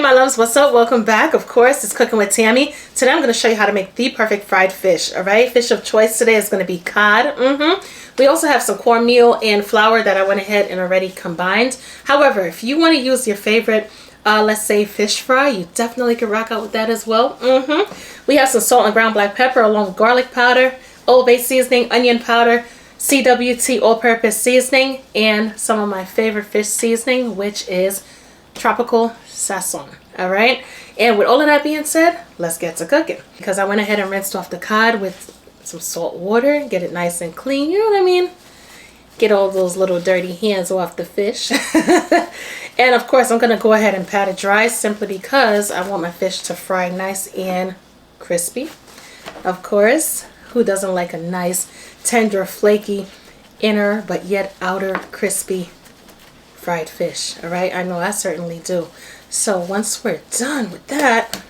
my loves, what's up? Welcome back. Of course, it's Cooking with Tammy. Today I'm going to show you how to make the perfect fried fish. Alright, fish of choice today is going to be cod. We also have some cornmeal and flour that I went ahead and already combined. However, if you want to use your favorite let's say fish fry, you definitely can rock out with that as well. We have some salt and ground black pepper along with garlic powder, Old Bay seasoning, onion powder, CWT all-purpose seasoning, and some of my favorite fish seasoning, which is tropical sazon. All right, and with all of that being said, let's get to cooking. Because I went ahead and rinsed off the cod with some salt water, get it nice and clean, you know what I mean? Get all those little dirty hands off the fish. And of course, I'm going to go ahead and pat it dry simply because I want my fish to fry nice and crispy. Of course, who doesn't like a nice, tender, flaky, inner but yet outer crispy fried fish? All right, I know I certainly do. So once we're done with that,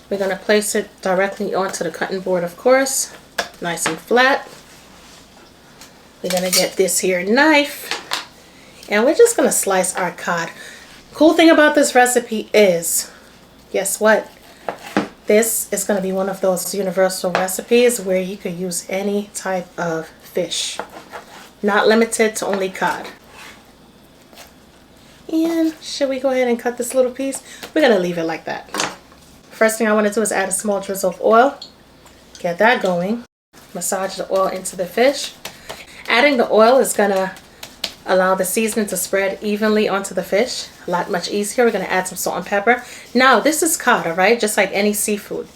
we're going to place it directly onto the cutting board, of course, nice and flat. We're going to get this here knife. And we're just going to slice our cod. Cool thing about this recipe is, guess what? This is going to be one of those universal recipes where you could use any type of fish. Not limited to only cod. And should we go ahead and cut this little piece? We're going to leave it like that. First thing I want to do is add a small drizzle of oil. Get that going. Massage the oil into the fish. Adding the oil is going to allow the seasoning to spread evenly onto the fish. A lot much easier. We're going to add some salt and pepper. Now this is cod, alright? Just like any seafood.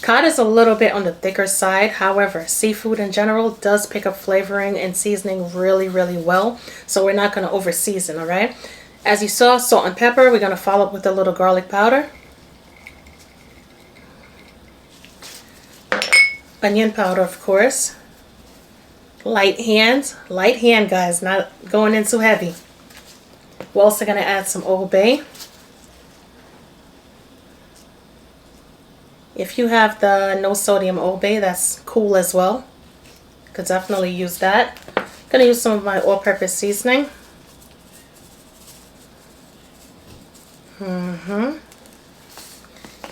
Cod is a little bit on the thicker side. However, seafood in general does pick up flavoring and seasoning really well. So we're not going to over season, alright? As you saw, salt and pepper. We're going to follow up with a little garlic powder. Onion powder, of course. Light hand guys, not going in too heavy. We're also going to add some Old Bay. If you have the no sodium Old Bay, that's cool as well. Could definitely use that. Going to use some of my all-purpose seasoning.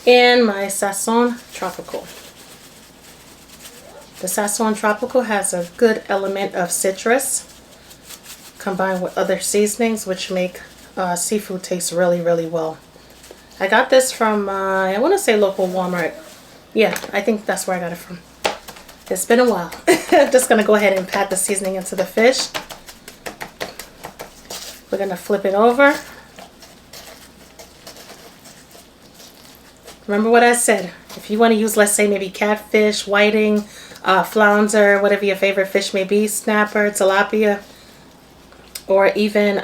And my Sazon Tropical. The Sazon Tropical has a good element of citrus combined with other seasonings which make seafood taste really well. I got this from, I want to say local Walmart. Yeah, I think that's where I got it from. It's been a while. I'm just going to go ahead and pat the seasoning into the fish. We're going to flip it over. Remember what I said. If you want to use, let's say, maybe catfish, whiting, flounder, whatever your favorite fish may be, snapper, tilapia, or even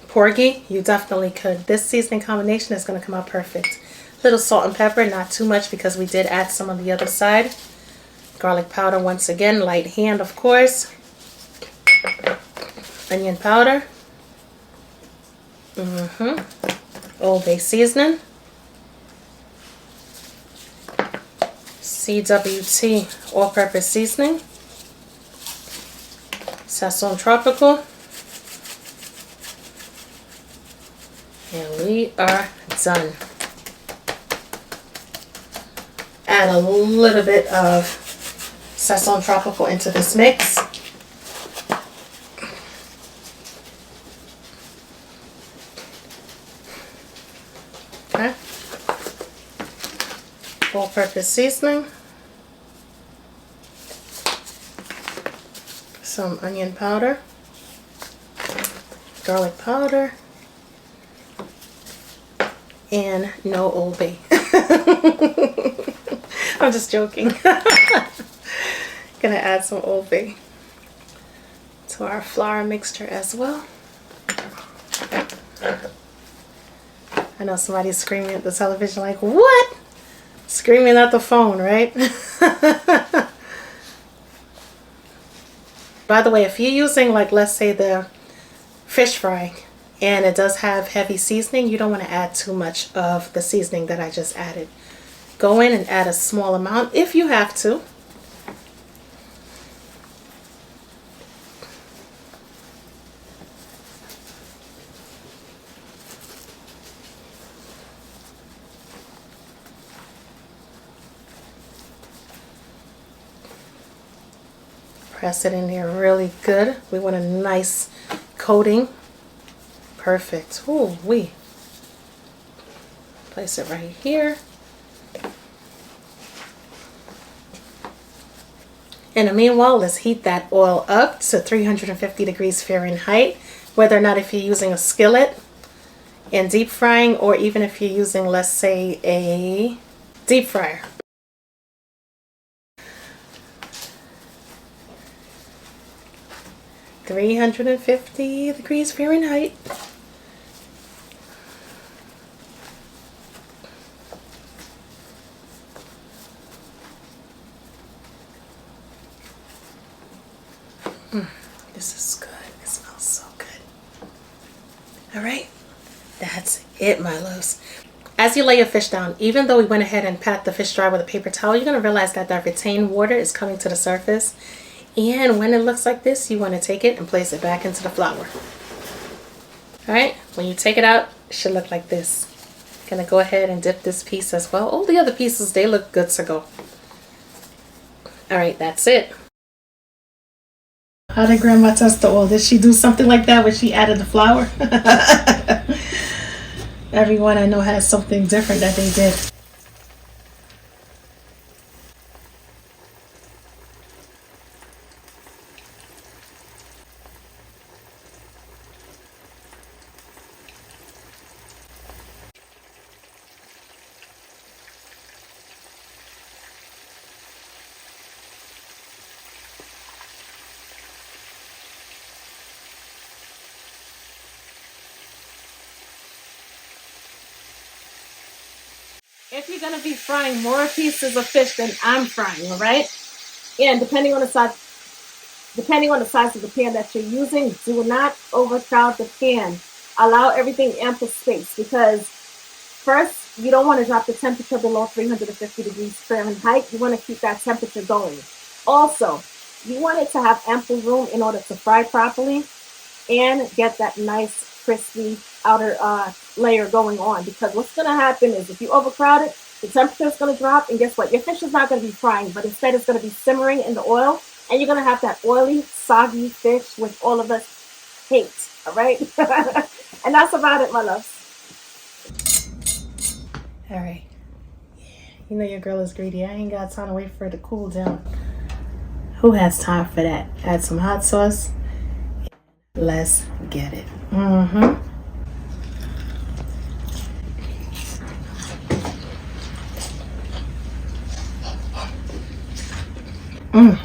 porgy, you definitely could. This seasoning combination is going to come out perfect. Little salt and pepper, not too much because we did add some on the other side. Garlic powder once again, light hand of course. Onion powder. Old Bay seasoning. CWT all-purpose seasoning, Sazon Tropical, and we are done. Add a little bit of Sazon Tropical into this mix. Okay. All-purpose seasoning. Some onion powder, garlic powder, and no Old Bay. I'm just joking. Gonna add some Old Bay to our flour mixture as well. I know somebody's screaming at the television like, what? Screaming at the phone, right? By the way, if you're using, like, let's say the fish fry and it does have heavy seasoning, you don't want to add too much of the seasoning that I just added. Go in and add a small amount if you have to. Press it in there really good. We want a nice coating. Perfect. Ooh, we place it right here. In the meanwhile, let's heat that oil up to 350 degrees Fahrenheit, whether or not if you're using a skillet and deep frying, or even if you're using, let's say, a deep fryer. (350 degrees Fahrenheit). This is good. It smells so good. All right, that's it, my loves. As you lay your fish down, even though we went ahead and pat the fish dry with a paper towel, you're going to realize that that retained water is coming to the surface. And when it looks like this, you want to take it and place it back into the flour. All right, when you take it out, it should look like this. Gonna go ahead and dip this piece as well. All the other pieces, they look good to go. All right, that's it. How did Grandma test the oil? Did she do something like that when she added the flour? Everyone I know has something different that they did. If you're gonna be frying more pieces of fish than I'm frying, all right? And depending on the size of the pan that you're using, do not overcrowd the pan. Allow everything ample space, because first, you don't want to drop the temperature below 350 degrees Fahrenheit. You want to keep that temperature going. Also, you want it to have ample room in order to fry properly and get that nice crispy outer layer going on, because what's going to happen is if you overcrowd it, the temperature is going to drop, and guess what? Your fish is not going to be frying, but instead it's going to be simmering in the oil, and you're going to have that oily, soggy fish which all of us hate, all right? And that's about it, my loves. All right. You know your girl is greedy. I ain't got time to wait for it to cool down. Who has time for that? Add some hot sauce. Let's get it. Mm-hmm. Mm.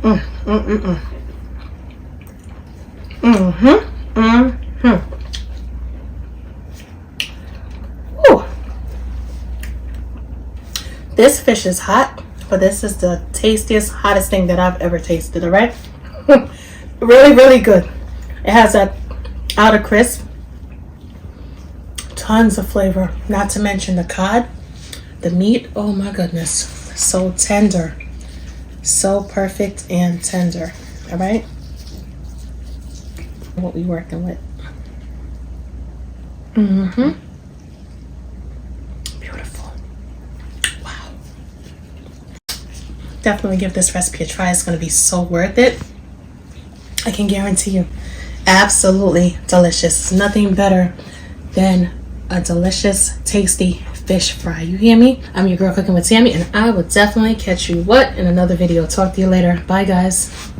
Mm. Mm. Mm. Mm. Mm-hmm. Mm-hmm. Ooh. This fish is hot, but this is the tastiest, hottest thing that I've ever tasted, all right? Really, really good. It has that outer crisp, tons of flavor, not to mention the cod, the meat. Oh my goodness, so tender, so perfect and tender. All right, what we working with. Mm-hmm. Beautiful. Wow. Definitely give this recipe a try. It's going to be so worth it. I can guarantee you. Absolutely delicious. Nothing better than a delicious, tasty fish fry. You hear me? I'm your girl Cooking with Tammy, and I will definitely catch you in another video. Talk to you later. Bye, guys.